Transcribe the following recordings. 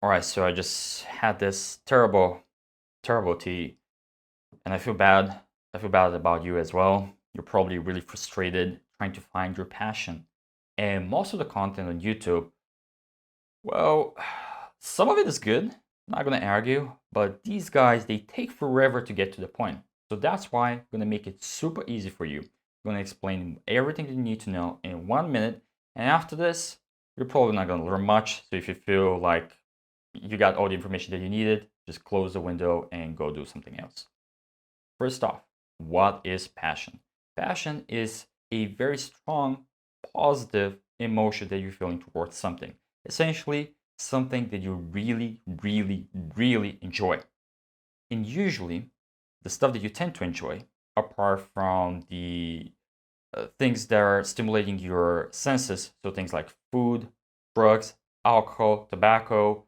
All right, so I just had this terrible tea, and I feel bad. I feel bad about you as well. You're probably really frustrated trying to find your passion. And most of the content on YouTube, well, some of it is good, not gonna argue, but these guys, they take forever to get to the point. So that's why I'm gonna make it super easy for you. I'm gonna explain everything you need to know in 1 minute. And after this, you're probably not gonna learn much. So if you feel like you got all the information that you needed, just close the window and go do something else. First off, what is passion? Passion is a very strong, positive emotion that you're feeling towards something. Essentially, something that you really, really, really enjoy. And usually, the stuff that you tend to enjoy, apart from the things that are stimulating your senses, so things like food, drugs, alcohol, tobacco,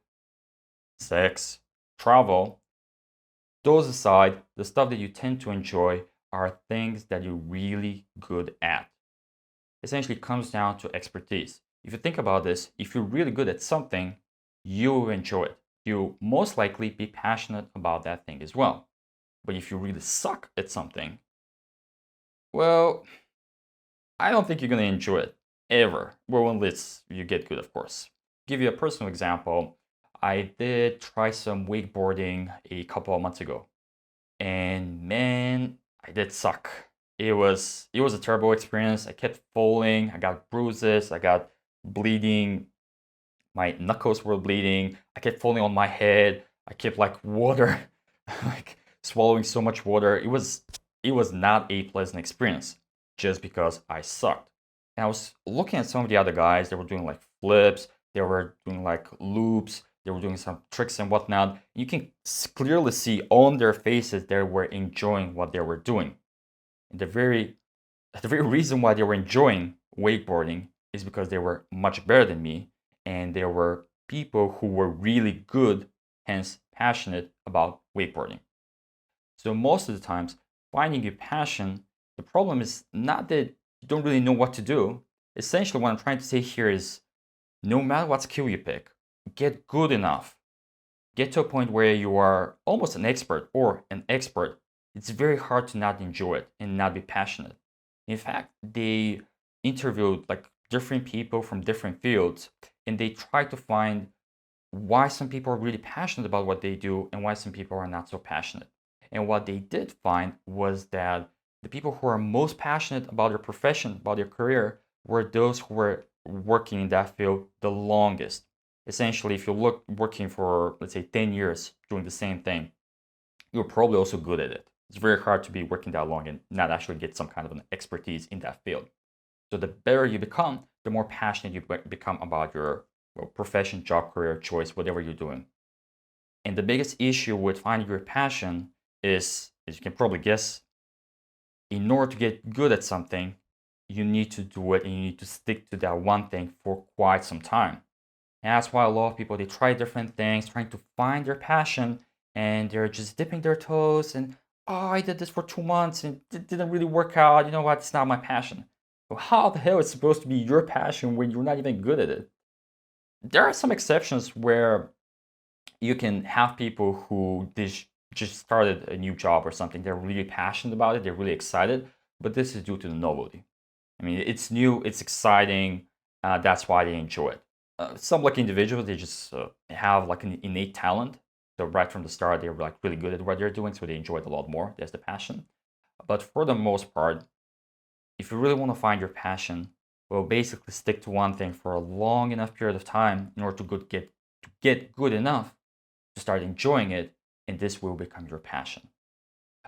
sex, travel, those aside, the stuff that you tend to enjoy are things that you're really good at. Essentially, it comes down to expertise. If you think about this, if you're really good at something, you will enjoy it. You'll most likely be passionate about that thing as well. But if you really suck at something, well, I don't think you're going to enjoy it ever. Well, unless you get good, of course. Give you a personal example. I did try some wakeboarding a couple of months ago. And man, I did suck. It was a terrible experience. I kept falling. I got bruises. I got bleeding. My knuckles were bleeding. I kept falling on my head. I kept like water, like swallowing so much water. It was not a pleasant experience just because I sucked. And I was looking at some of the other guys. They were doing like flips. They were doing like loops. They were doing some tricks and whatnot. You can clearly see on their faces they were enjoying what they were doing. And the very reason why they were enjoying wakeboarding is because they were much better than me, and they were people who were really good, hence passionate about wakeboarding. So most of the times, finding your passion, the problem is not that you don't really know what to do. Essentially, what I'm trying to say here is no matter what skill you pick, get good enough. Get to a point where you are almost an expert or an expert. It's very hard to not enjoy it and not be passionate. In fact, they interviewed like different people from different fields, and they tried to find why some people are really passionate about what they do and why some people are not so passionate. And what they did find was that the people who are most passionate about their profession, about their career, were those who were working in that field the longest. Essentially, if you look working for, let's say, 10 years doing the same thing, you're probably also good at it. It's very hard to be working that long and not actually get some kind of an expertise in that field. So the better you become, the more passionate you become about your profession, job, career, choice, whatever you're doing. And the biggest issue with finding your passion is, as you can probably guess, in order to get good at something, you need to do it and you need to stick to that one thing for quite some time. And that's why a lot of people they try different things, trying to find their passion, and they're just dipping their toes and oh, I did this for 2 months and it didn't really work out. You know what? It's not my passion. So how the hell is it supposed to be your passion when you're not even good at it? There are some exceptions where you can have people who just started a new job or something. They're really passionate about it. They're really excited, but this is due to the novelty. I mean, it's new, it's exciting. That's why they enjoy it. Some like individuals, they just have like an innate talent. So right from the start, they're like really good at what they're doing, so they enjoy it a lot more. That's the passion. But for the most part, if you really want to find your passion, well, basically stick to one thing for a long enough period of time in order to get good enough to start enjoying it, and this will become your passion.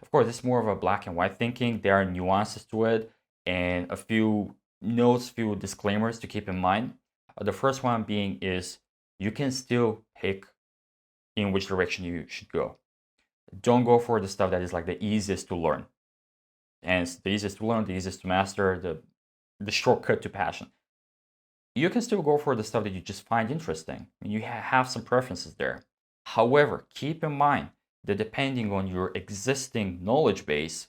Of course, it's more of a black and white thinking. There are nuances to it and a few notes, few disclaimers to keep in mind. The first one being is you can still pick in which direction you should go. Don't go for the stuff that is like the easiest to learn. And it's the easiest to learn, the easiest to master, the shortcut to passion. You can still go for the stuff that you just find interesting. You have some preferences there. However, keep in mind that depending on your existing knowledge base,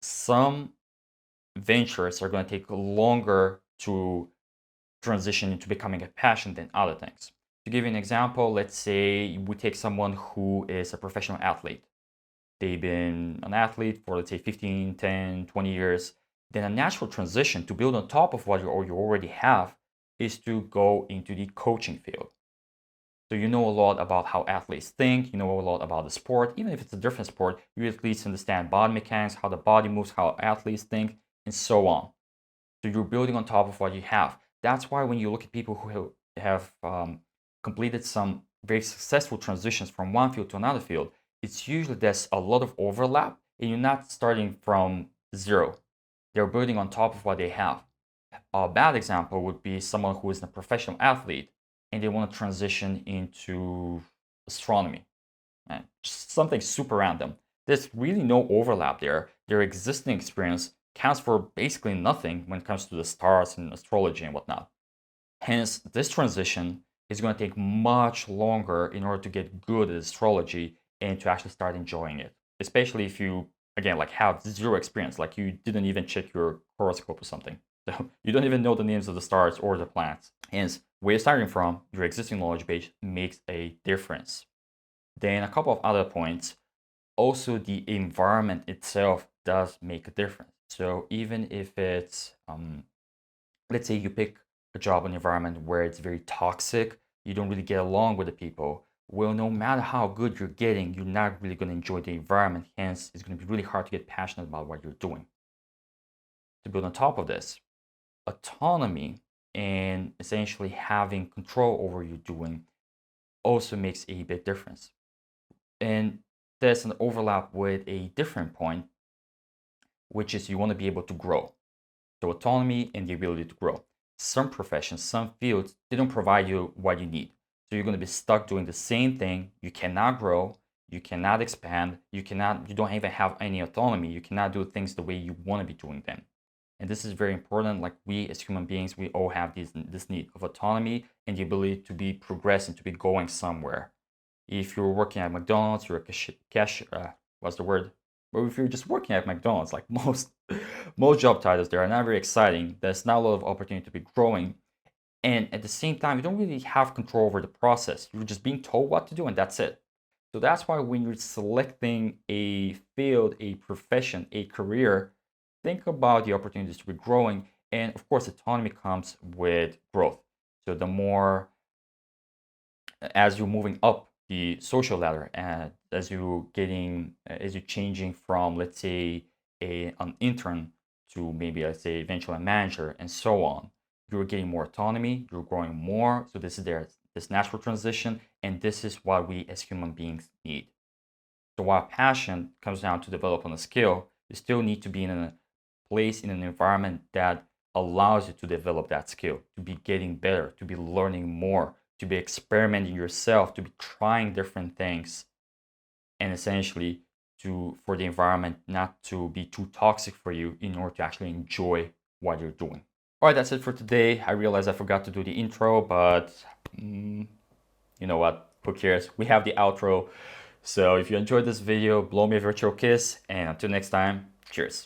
some ventures are going to take longer to transition into becoming a passion than other things. To give you an example, let's say we take someone who is a professional athlete. They've been an athlete for, let's say, 15, 10, 20 years. Then a natural transition to build on top of what you already have is to go into the coaching field. So you know a lot about how athletes think, you know a lot about the sport. Even if it's a different sport, you at least understand body mechanics, how the body moves, how athletes think, and so on. So you're building on top of what you have. That's why when you look at people who have completed some very successful transitions from one field to another field, it's usually there's a lot of overlap and you're not starting from zero. They're building on top of what they have. A bad example would be someone who is a professional athlete and they want to transition into astronomy. Just something super random. There's really no overlap there. Their existing experience counts for basically nothing when it comes to the stars and astrology and whatnot. Hence, this transition is going to take much longer in order to get good at astrology and to actually start enjoying it. Especially if you, again, like have zero experience, like you didn't even check your horoscope or something. So you don't even know the names of the stars or the planets. Hence, where you're starting from, your existing knowledge base makes a difference. Then a couple of other points. Also, the environment itself does make a difference. So even if it's, let's say you pick a job and environment where it's very toxic, you don't really get along with the people. Well, no matter how good you're getting, you're not really going to enjoy the environment. Hence, it's going to be really hard to get passionate about what you're doing. To build on top of this, autonomy and essentially having control over what you're doing also makes a big difference. And there's an overlap with a different point, which is you want to be able to grow. So autonomy and the ability to grow. Some professions, some fields, they don't provide you what you need. So you're going to be stuck doing the same thing. You cannot grow, you cannot expand, you don't even have any autonomy. You cannot do things the way you want to be doing them. And this is very important. Like we as human beings, we all have this need of autonomy and the ability to be progressing, to be going somewhere. If you're working at McDonald's, you're a what's the word? But if you're just working at McDonald's, like most job titles, they are not very exciting. There's not a lot of opportunity to be growing, and at the same time, you don't really have control over the process. You're just being told what to do, and that's it. So that's why when you're selecting a field, a profession, a career, think about the opportunities to be growing, and of course, autonomy comes with growth. So the more as you're moving up the social ladder and as you're changing from, let's say, an intern to maybe, let's say, eventually a manager and so on, you're getting more autonomy, you're growing more. So this natural transition, and this is what we as human beings need. So while passion comes down to developing a skill, you still need to be in a place, in an environment that allows you to develop that skill, to be getting better, to be learning more, to be experimenting yourself, to be trying different things, and essentially for the environment not to be too toxic for you in order to actually enjoy what you're doing. All right, that's it for today. I realized I forgot to do the intro, but you know what? Who cares? We have the outro. So if you enjoyed this video, blow me a virtual kiss, and until next time, cheers.